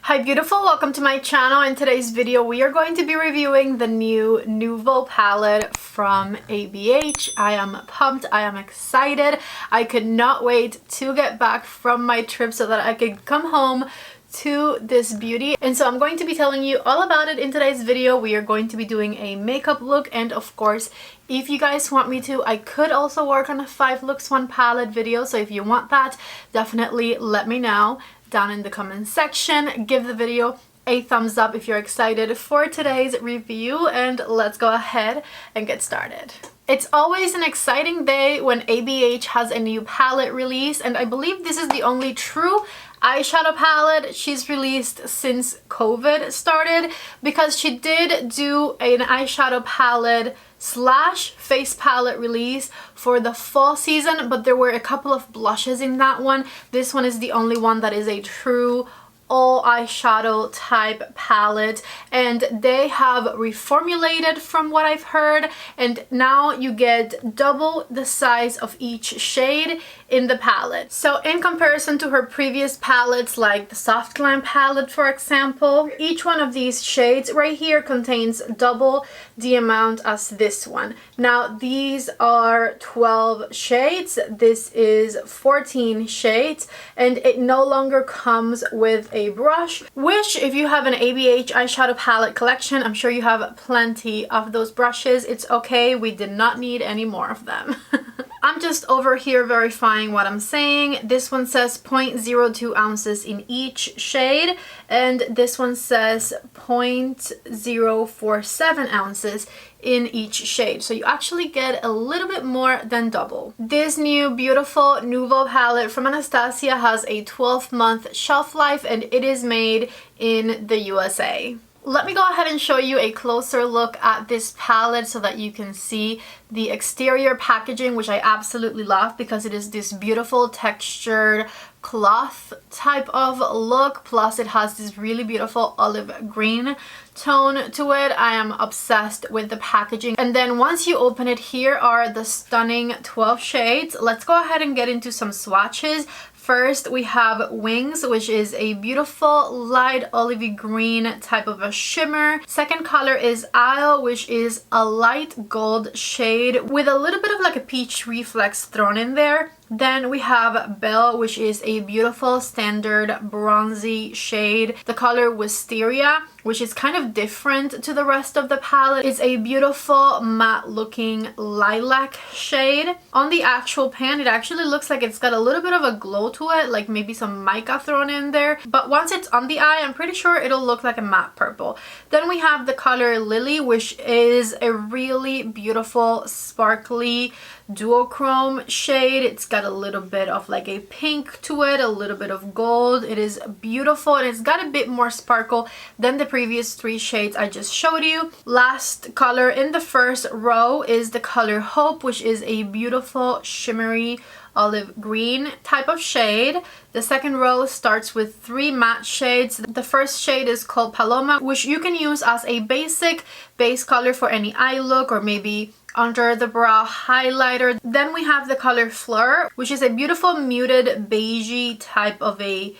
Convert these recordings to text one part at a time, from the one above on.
Hi beautiful, welcome to my channel. In today's video we are going to be reviewing the new Nouveau palette from ABH. I am pumped, I am excited. I could not wait to get back from my trip so that I could come home to this beauty, and so I'm going to be telling you all about it in today's video. We are going to be doing a makeup look, and of course if you guys want me to, I could also work on a 5 looks 1 palette video, so if you want that, definitely let me know down in the comment section. Give the video a thumbs up if you're excited for today's review, and let's go ahead and get started. It's always an exciting day when ABH has a new palette release, and I believe this is the only true eyeshadow palette she's released since COVID started, because she did do an eyeshadow palette slash face palette release for the fall season, but there were a couple of blushes in that one. This one is the only one that is a true all eyeshadow type palette, and they have reformulated from what I've heard, and now you get double the size of each shade in the palette. So in comparison to her previous palettes, like the Soft Glam palette for example, each one of these shades right here contains double the amount as this one. Now these are 12 shades, this is 14 shades, and it no longer comes with a brush, which if you have an ABH eyeshadow palette collection, I'm sure you have plenty of those brushes. It's okay, we did not need any more of them. I'm just over here verifying what I'm saying. This one says 0.02 ounces in each shade, and this one says 0.047 ounces in each shade, so you actually get a little bit more than double. This new beautiful Nouveau palette from Anastasia has a 12-month shelf life, and it is made in the USA. Let me go ahead and show you a closer look at this palette so that you can see the exterior packaging, which I absolutely love because it is this beautiful textured cloth type of look, plus it has this really beautiful olive green tone to it. I am obsessed with the packaging. And then once you open it, here are the stunning 12 shades. Let's go ahead and get into some swatches. First, we have Wings, which is a beautiful light olivey green type of a shimmer. Second color is Isle, which is a light gold shade with a little bit of like a peach reflex thrown in there. Then we have Belle, which is a beautiful standard bronzy shade. The color Wisteria, which is kind of different to the rest of the palette. It's a beautiful matte looking lilac shade. On the actual pan, it actually looks like it's got a little bit of a glow to it, like maybe some mica thrown in there. But once it's on the eye, I'm pretty sure it'll look like a matte purple. Then we have the color Lily, which is a really beautiful sparkly duochrome shade. It's got a little bit of like a pink to it, a little bit of gold. It is beautiful, and it's got a bit more sparkle than the previous 3 shades I just showed you. Last color in the first row is the color Hope, which is a beautiful shimmery olive green type of shade. The second row starts with 3 matte shades. The first shade is called Paloma, which you can use as a basic base color for any eye look or maybe under the brow highlighter. Then we have the color Fleur, which is a beautiful muted beigey type of a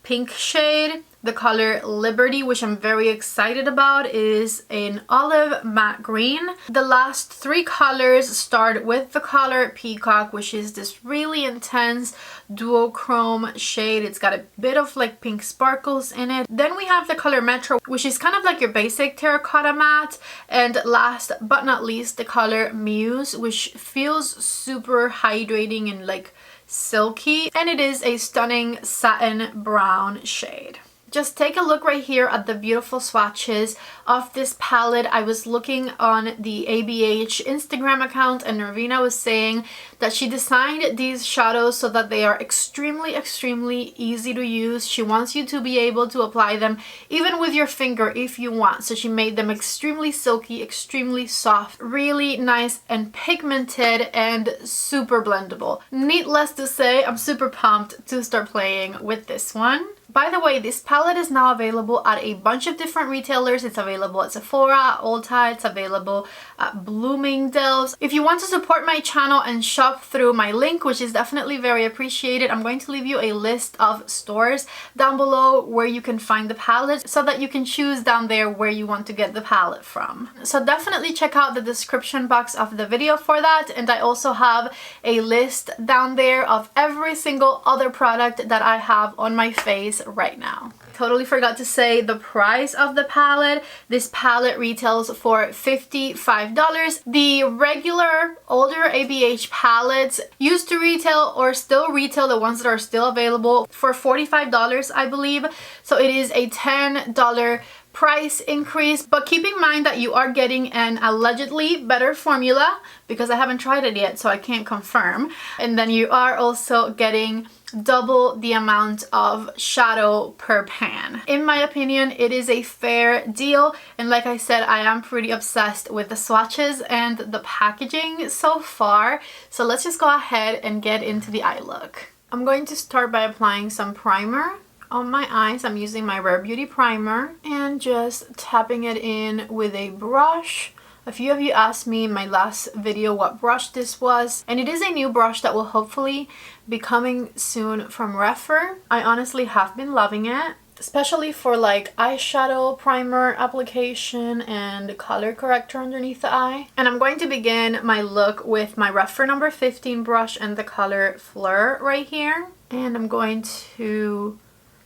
pink shade. The color Liberty, which I'm very excited about, is an olive matte green. The last 3 colors start with the color Peacock, which is this really intense duochrome shade. It's got a bit of like pink sparkles in it. Then we have the color Metro, which is kind of like your basic terracotta matte. And last but not least, the color Muse, which feels super hydrating and like silky, and it is a stunning satin brown shade. Just take a look right here at the beautiful swatches of this palette. I was looking on the ABH Instagram account, and Ravina was saying that she designed these shadows so that they are extremely easy to use. She wants you to be able to apply them even with your finger if you want. So she made them extremely silky, extremely soft, really nice and pigmented, and super blendable. Needless to say, I'm super pumped to start playing with this one. By the way, this palette is now available at a bunch of different retailers. It's available at Sephora, Ulta, it's available at Bloomingdale's. If you want to support my channel and shop through my link, which is definitely very appreciated, I'm going to leave you a list of stores down below where you can find the palettes so that you can choose down there where you want to get the palette from. So definitely check out the description box of the video for that, and I also have a list down there of every single other product that I have on my face right now. Totally forgot to say the price of the palette. This palette retails for $55. The regular older ABH palettes used to retail or still retail, the ones that are still available, for $45, I believe. So it is a $10 price increase, but keep in mind that you are getting an allegedly better formula, because I haven't tried it yet so I can't confirm, and then you are also getting double the amount of shadow per pan. In my opinion, it is a fair deal, and like I said, I am pretty obsessed with the swatches and the packaging so far. So let's just go ahead and get into the eye look. I'm going to start by applying some primer on my eyes. I'm using my Rare Beauty primer and just tapping it in with a brush. A few of you asked me in my last video what brush this was, and it is a new brush that will hopefully be coming soon from REPHR. I honestly have been loving it, especially for like eyeshadow primer application and color corrector underneath the eye. And I'm going to begin my look with my REPHR number 15 brush and the color Fleur right here. And I'm going to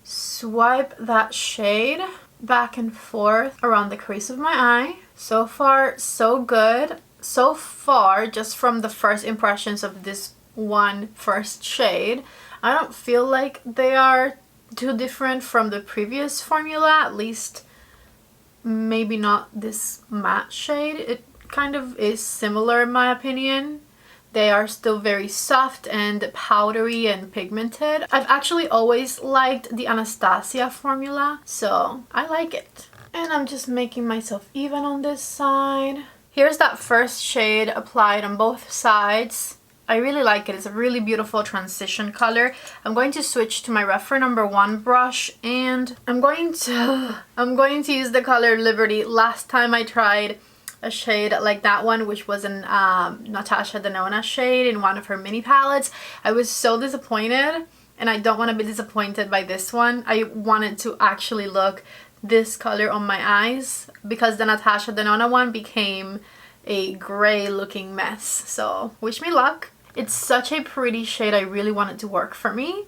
swipe that shade back and forth around the crease of my eye. So far, so good. So far, just from the first impressions of this one first shade, I don't feel like they are too different from the previous formula, at least maybe not this matte shade. It kind of is similar in my opinion. They are still very soft and powdery and pigmented. I've actually always liked the Anastasia formula, so I like it. And I'm just making myself even on this side. Here's that first shade applied on both sides. I really like it. It's a really beautiful transition color. I'm going to switch to my REPHR number 1 brush, and I'm going to use the color Liberty. Last time I tried a shade like that one, which was an Natasha Denona shade in one of her mini palettes, I was so disappointed, and I don't want to be disappointed by this one. I wanted to actually look this color on my eyes, because the Natasha Denona one became a gray looking mess. So wish me luck. It's such a pretty shade. I really want it to work for me.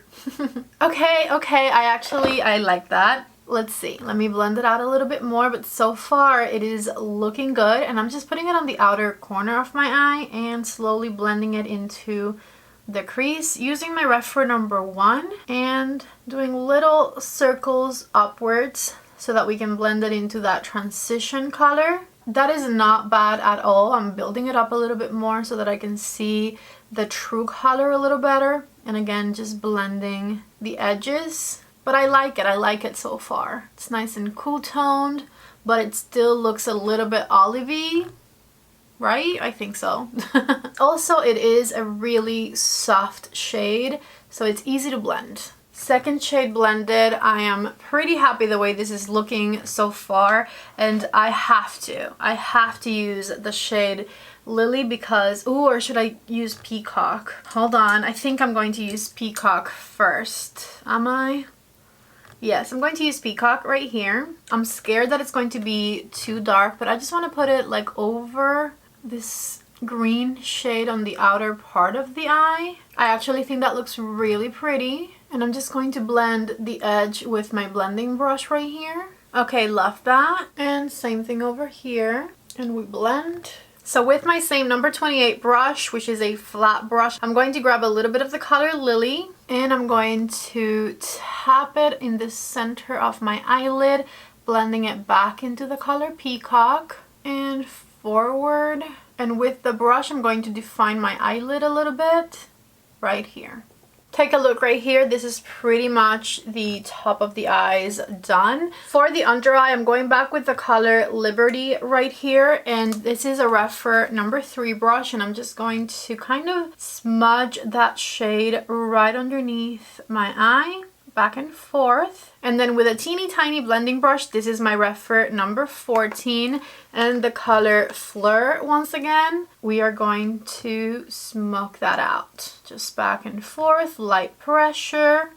okay, I like that. Let's see, let me blend it out a little bit more, but so far it is looking good. And I'm just putting it on the outer corner of my eye and slowly blending it into the crease using my REPHR number 1 and doing little circles upwards so that we can blend it into that transition color. That is not bad at all. I'm building it up a little bit more so that I can see the true color a little better. And again, just blending the edges. But I like it so far. It's nice and cool toned, but it still looks a little bit olivey, right? I think so. Also, it is a really soft shade, so it's easy to blend. Second shade blended. I am pretty happy the way this is looking so far, and I have to use the shade Lily because, ooh, or should I use Peacock? Hold on, I think I'm going to use Peacock first. Am I? Yes, I'm going to use Peacock right here. I'm scared that it's going to be too dark, but I just want to put it like over this green shade on the outer part of the eye. I actually think that looks really pretty. And I'm just going to blend the edge with my blending brush right here. Okay, love that. And same thing over here. And we blend. So with my same number 28 brush, which is a flat brush, I'm going to grab a little bit of the color Lily, and I'm going to tap it in the center of my eyelid, blending it back into the color Peacock and forward. And with the brush, I'm going to define my eyelid a little bit right here. Take a look right here. This is pretty much the top of the eyes done. For the under eye, I'm going back with the color Liberty right here, and this is a REPHR number 3 brush, and I'm just going to kind of smudge that shade right underneath my eye, back and forth. And then with a teeny tiny blending brush, this is my REPHR number 14 and the color Fleur. Once again, we are going to smoke that out. Just back and forth, light pressure,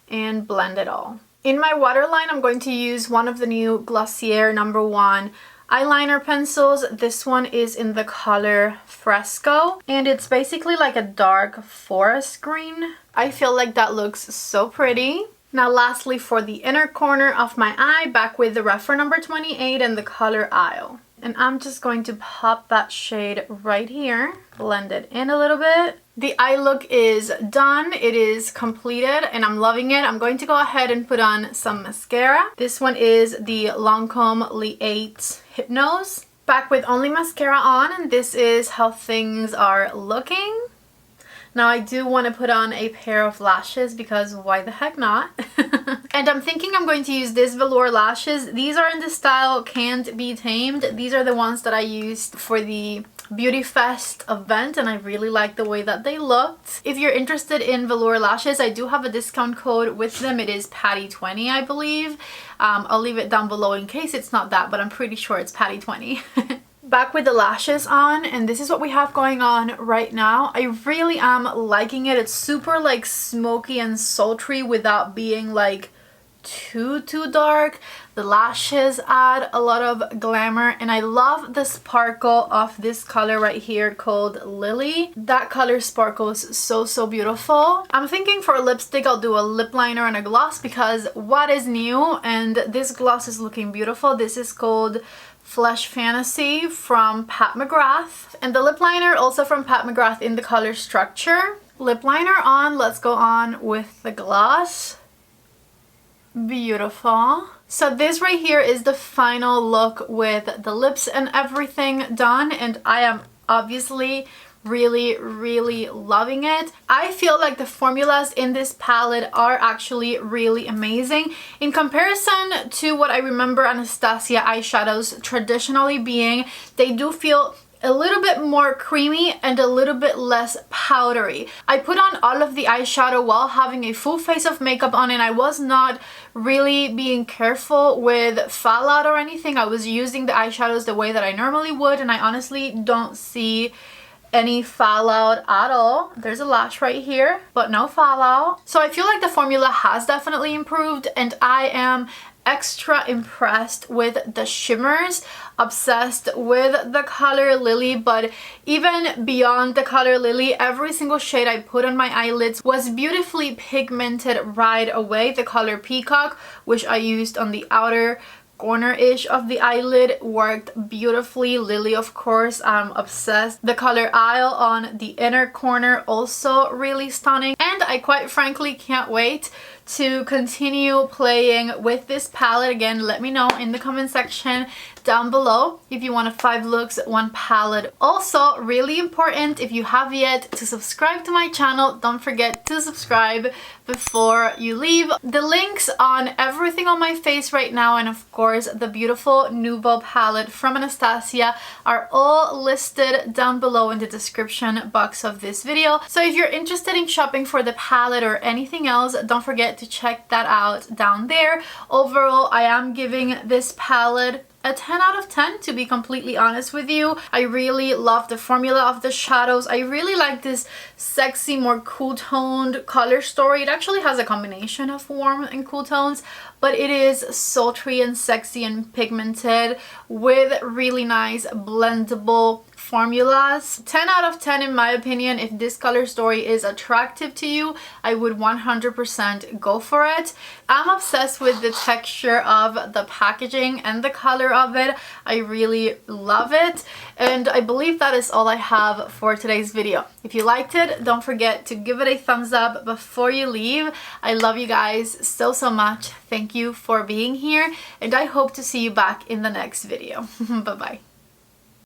and blend it all. In my waterline, I'm going to use one of the new Glossier number 1 eyeliner pencils. This one is in the color Fresco, and it's basically like a dark forest green. I feel like that looks so pretty. Now lastly, for the inner corner of my eye, back with the REPHR number 28 and the color Isle. And I'm just going to pop that shade right here, blend it in a little bit. The eye look is done, it is completed, and I'm loving it. I'm going to go ahead and put on some mascara. This one is the Lancome Liate Hypnose. Back with only mascara on, and this is how things are looking. Now I do want to put on a pair of lashes because why the heck not? And I'm thinking I'm going to use this velour lashes. These are in the style Can't Be Tamed. These are the ones that I used for the Beauty Fest event, and I really like the way that they looked. If you're interested in velour lashes, I do have a discount code with them. It is Patty20, I believe. I'll leave it down below in case it's not that, but I'm pretty sure it's Patty20. Back with the lashes on, and this is what we have going on right now. I really am liking it. It's super like smoky and sultry without being like too dark. The lashes add a lot of glamour, and I love the sparkle of this color right here called Lily. That color sparkles so beautiful. I'm thinking for a lipstick I'll do a lip liner and a gloss because what is new, and this gloss is looking beautiful. This is called Flesh Fantasy from Pat McGrath, and the lip liner also from Pat McGrath in the color Structure. Lip liner on, let's go on with the gloss. Beautiful. So this right here is the final look with the lips and everything done, and I am obviously really loving it. I feel like the formulas in this palette are actually really amazing in comparison to what I remember Anastasia eyeshadows traditionally being. They do feel a little bit more creamy and a little bit less powdery. I put on all of the eyeshadow while having a full face of makeup on, and I was not really being careful with fallout or anything. I was using the eyeshadows the way that I normally would, and I honestly don't see any fallout at all. There's a lash right here, but no fallout. So I feel like the formula has definitely improved, and I am extra impressed with the shimmers, obsessed with the color Lily, but even beyond the color Lily, every single shade I put on my eyelids was beautifully pigmented right away. The color Peacock, which I used on the outer corner-ish of the eyelid, worked beautifully. Lily, of course, I'm obsessed. The color Isle on the inner corner, also really stunning, and I quite frankly can't wait to continue playing with this palette. Again, let me know in the comment section down below if you want a 5 looks 1 palette. Also, really important, if you have yet to subscribe to my channel, don't forget to subscribe before you leave. The links on everything on my face right now, and of course the beautiful Nouveau palette from Anastasia, are all listed down below in the description box of this video. So if you're interested in shopping for the palette or anything else, don't forget to check that out down there. Overall, I am giving this palette a 10 out of 10, to be completely honest with you. I really love the formula of the shadows. I really like this sexy, more cool toned color story. It actually has a combination of warm and cool tones, but it is sultry and sexy and pigmented with really nice blendable formulas. 10 out of 10 in my opinion. If this color story is attractive to you, I would 100% go for it. I'm obsessed with the texture of the packaging and the color of it. I really love it, and I believe that is all I have for today's video. If you liked it, don't forget to give it a thumbs up before you leave. I love you guys so much. Thank you for being here, and I hope to see you back in the next video. Bye bye.